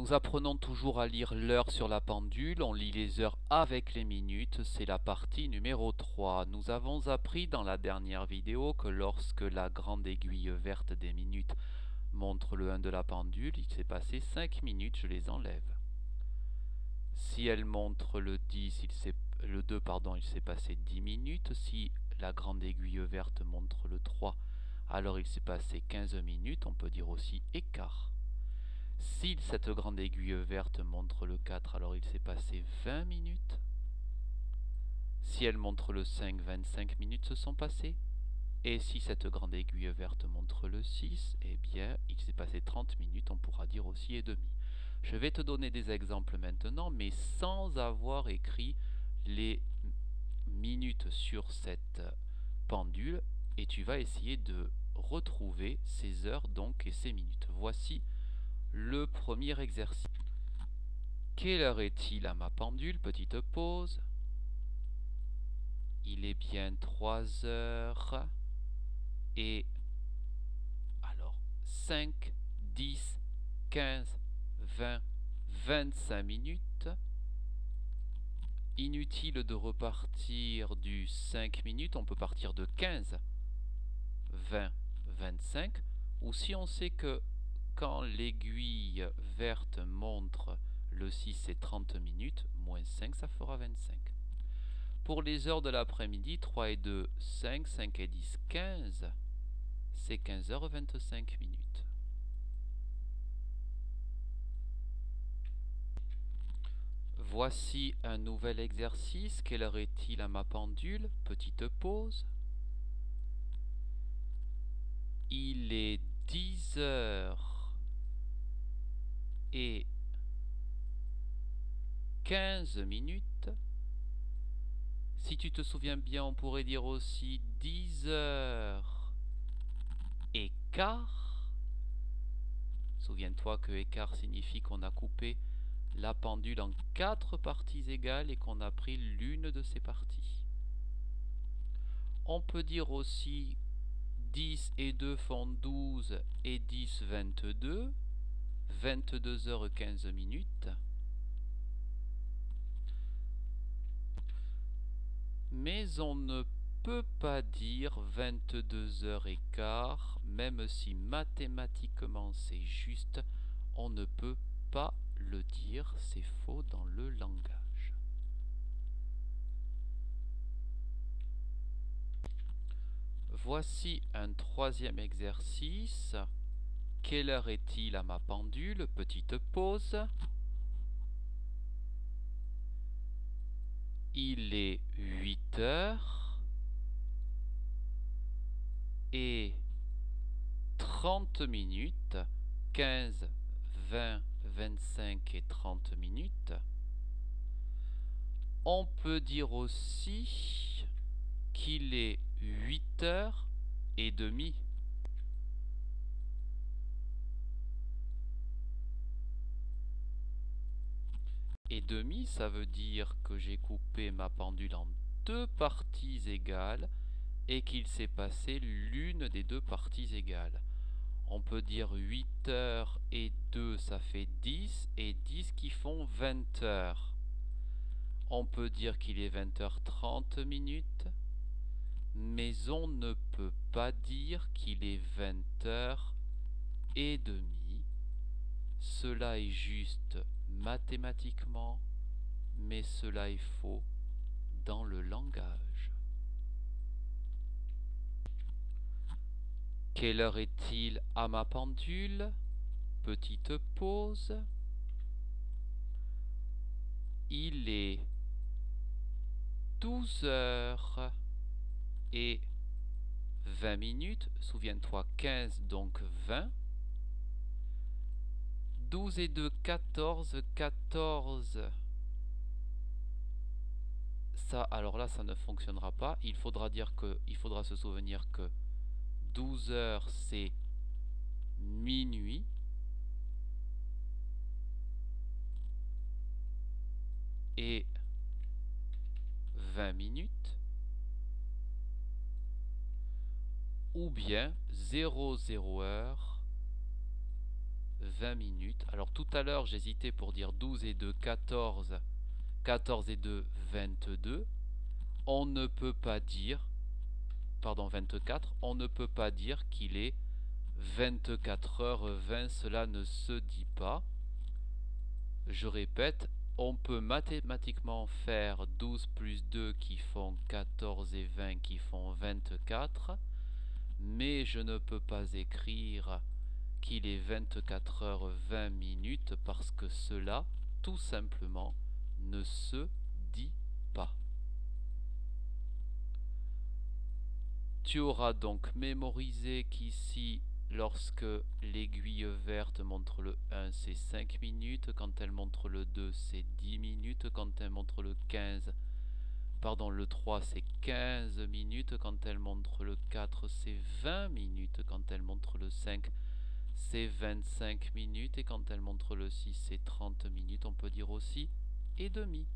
Nous apprenons toujours à lire l'heure sur la pendule, on lit les heures avec les minutes, c'est la partie numéro 3. Nous avons appris dans la dernière vidéo que lorsque la grande aiguille verte des minutes montre le 1 de la pendule, il s'est passé 5 minutes, je les enlève. Si elle montre le 10, le 2, il s'est passé 10 minutes. Si la grande aiguille verte montre le 3, alors il s'est passé 15 minutes, on peut dire aussi écart. Si cette grande aiguille verte montre le 4, alors il s'est passé 20 minutes. Si elle montre le 5, 25 minutes se sont passées. Et si cette grande aiguille verte montre le 6, eh bien, il s'est passé 30 minutes, on pourra dire aussi et demi. Je vais te donner des exemples maintenant, mais sans avoir écrit les minutes sur cette pendule, et tu vas essayer de retrouver ces heures donc et ces minutes. Voici le premier exercice. Quelle heure est-il à ma pendule? Petite pause. Il est bien 3 heures et alors 5, 10, 15, 20, 25 minutes. Inutile de repartir du 5 minutes, on peut partir de 15, 20, 25. Ou si on sait que quand l'aiguille verte montre le 6 c'est 30 minutes, moins 5 ça fera 25. Pour les heures de l'après-midi, 3 et 2, 5, 5 et 10, 15, c'est 15h25 minutes. Voici un nouvel exercice. Quelle heure est-il à ma pendule? Petite pause. Il est 10 heures et 15 minutes. Si tu te souviens bien, on pourrait dire aussi 10 heures et quart. Souviens-toi que écart signifie qu'on a coupé la pendule en 4 parties égales et qu'on a pris l'une de ces parties. On peut dire aussi 10 et 2 font 12 et 10, 22. 22 heures 15 minutes. Mais on ne peut pas dire 22 heures et quart, même si mathématiquement c'est juste, on ne peut pas le dire, c'est faux dans le langage. Voici un troisième exercice. Quelle heure est-il à ma pendule? Petite pause. Il est 8 heures et 30 minutes, 15, 20, 25 et 30 minutes. On peut dire aussi qu'il est 8 heures et demie. Et demi, ça veut dire que j'ai coupé ma pendule en 2 parties égales et qu'il s'est passé l'une des 2 parties égales. On peut dire 8 heures et 2, ça fait 10, et 10 qui font 20 heures. On peut dire qu'il est 20h30 minutes, mais on ne peut pas dire qu'il est 20h et demie. Cela est juste mathématiquement, mais cela est faux dans le langage. Quelle heure est-il à ma pendule? Petite pause. Il est 12 heures et 20 minutes. Souviens-toi, 15 donc 20. 12 et 2, 14, 14. Ça, alors là, ça ne fonctionnera pas. Il faudra se souvenir que 12 heures, c'est minuit. Et 20 minutes. Ou bien 00 heures 20 minutes. Alors tout à l'heure j'hésitais pour dire 12 et 2, 14, 14 et 2, 22. On ne peut pas dire, pardon 24, on ne peut pas dire qu'il est 24h20, cela ne se dit pas. Je répète, on peut mathématiquement faire 12 plus 2 qui font 14 et 20 qui font 24, mais je ne peux pas écrire qu'il est 24h20 parce que cela, tout simplement, ne se dit pas. Tu auras donc mémorisé qu'ici, lorsque l'aiguille verte montre le 1, c'est 5 minutes, quand elle montre le 2, c'est 10 minutes, quand elle montre le 3, c'est 15 minutes, quand elle montre le 4, c'est 20 minutes, quand elle montre le 5, c'est 25 minutes, et quand elle montre le 6, c'est 30 minutes, on peut dire aussi et demi.